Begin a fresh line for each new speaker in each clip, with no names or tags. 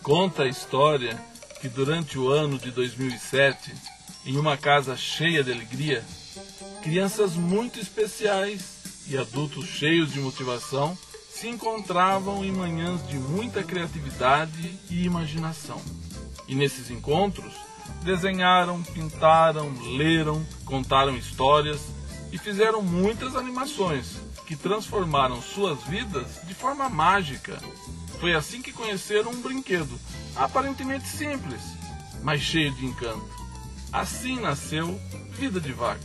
Conta a história que durante o ano de 2007, em uma casa cheia de alegria, crianças muito especiais e adultos cheios de motivação se encontravam em manhãs de muita criatividade e imaginação. E nesses encontros, desenharam, pintaram, leram, contaram histórias e fizeram muitas animações que transformaram suas vidas de forma mágica. Foi assim que conheceram um brinquedo, aparentemente simples, mas cheio de encanto. Assim nasceu Vida de Vaca.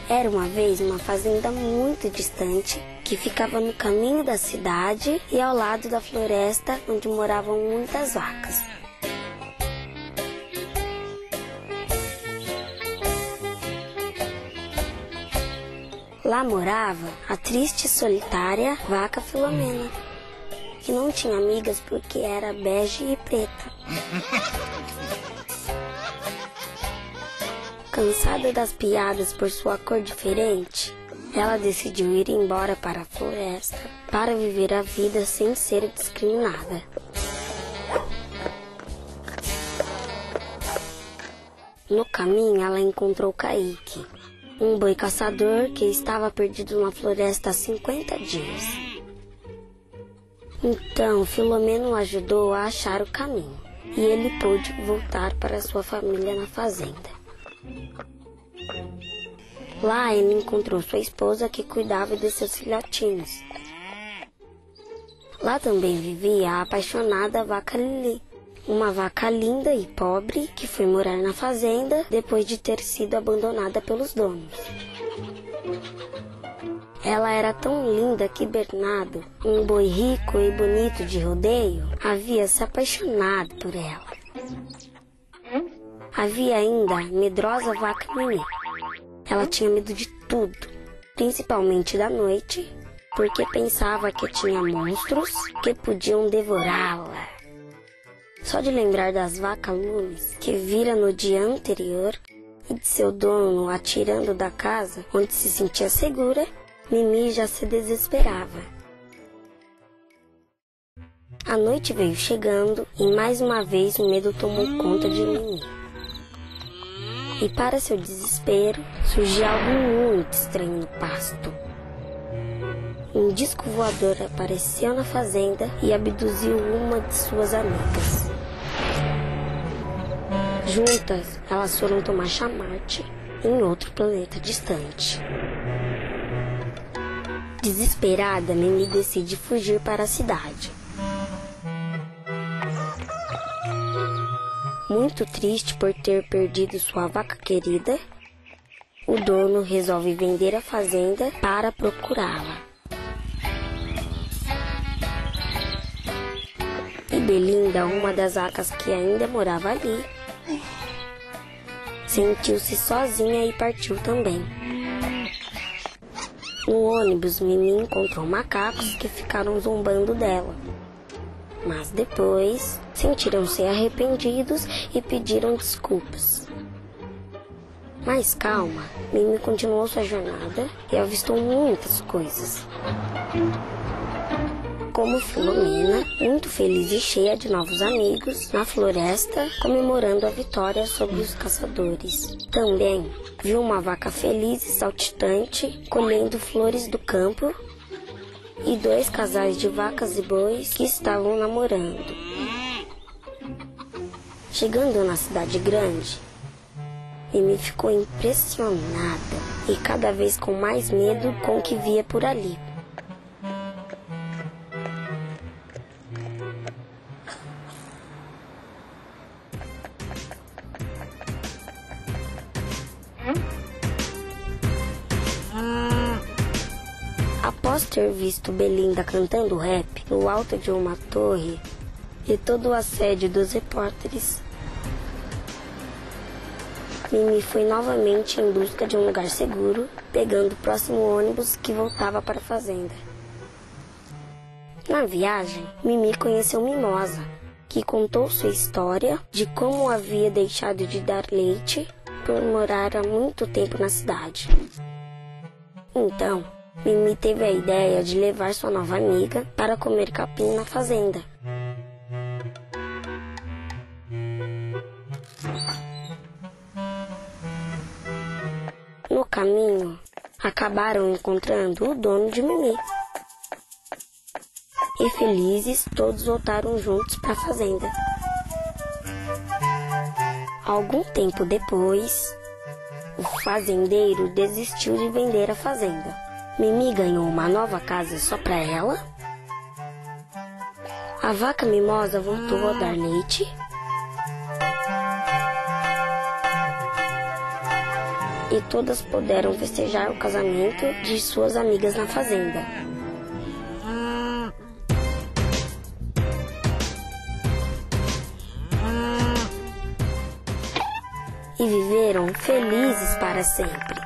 Era uma vez uma fazenda muito distante que ficava no caminho da cidade e ao lado da floresta onde moravam muitas vacas. Lá morava a triste e solitária vaca Filomena, que não tinha amigas porque era bege e preta. Cansada das piadas por sua cor diferente, ela decidiu ir embora para a floresta para viver a vida sem ser discriminada. No caminho, ela encontrou Kaique, um boi caçador que estava perdido na floresta há 50 dias. Então, Filomena o ajudou a achar o caminho e ele pôde voltar para sua família na fazenda. Lá ele encontrou sua esposa que cuidava de seus filhotinhos. Lá também vivia a apaixonada vaca Lili, uma vaca linda e pobre que foi morar na fazenda depois de ter sido abandonada pelos donos. Ela era tão linda que Bernardo, um boi rico e bonito de rodeio, havia se apaixonado por ela. Havia ainda a medrosa vaca Mimi. Ela tinha medo de tudo, principalmente da noite, porque pensava que tinha monstros que podiam devorá-la. Só de lembrar das vacas lumes que vira no dia anterior e de seu dono atirando da casa onde se sentia segura, Mimi já se desesperava. A noite veio chegando e mais uma vez o medo tomou conta de Mimi. E para seu desespero, surgiu algo muito estranho no pasto. Um disco voador apareceu na fazenda e abduziu uma de suas amigas. Juntas, elas foram tomar chamate em outro planeta distante. Desesperada, Mimi decide fugir para a cidade. Muito triste por ter perdido sua vaca querida, o dono resolve vender a fazenda para procurá-la. E Belinda, uma das vacas que ainda morava ali, sentiu-se sozinha e partiu também. No ônibus, Mimi encontrou macacos que ficaram zombando dela. Mas depois, sentiram-se arrependidos e pediram desculpas. Mas calma, Mimi continuou sua jornada e avistou muitas coisas. Como Filomena, muito feliz e cheia de novos amigos, na floresta, comemorando a vitória sobre os caçadores. Também viu uma vaca feliz e saltitante, colhendo flores do campo, e 2 casais de vacas e bois que estavam namorando. Chegando na cidade grande, Mimi ficou impressionada e cada vez com mais medo com o que via por ali. Após ter visto Belinda cantando rap no alto de uma torre e todo o assédio dos repórteres, Mimi foi novamente em busca de um lugar seguro, pegando o próximo ônibus que voltava para a fazenda. Na viagem, Mimi conheceu Mimosa, que contou sua história de como havia deixado de dar leite por morar há muito tempo na cidade. Então, Mimi teve a ideia de levar sua nova amiga para comer capim na fazenda. No caminho, acabaram encontrando o dono de Mimi. E felizes, todos voltaram juntos para a fazenda. Algum tempo depois, o fazendeiro desistiu de vender a fazenda. Mimi ganhou uma nova casa só para ela. A vaca mimosa voltou a dar leite. E todas puderam festejar o casamento de suas amigas na fazenda. E viveram felizes para sempre.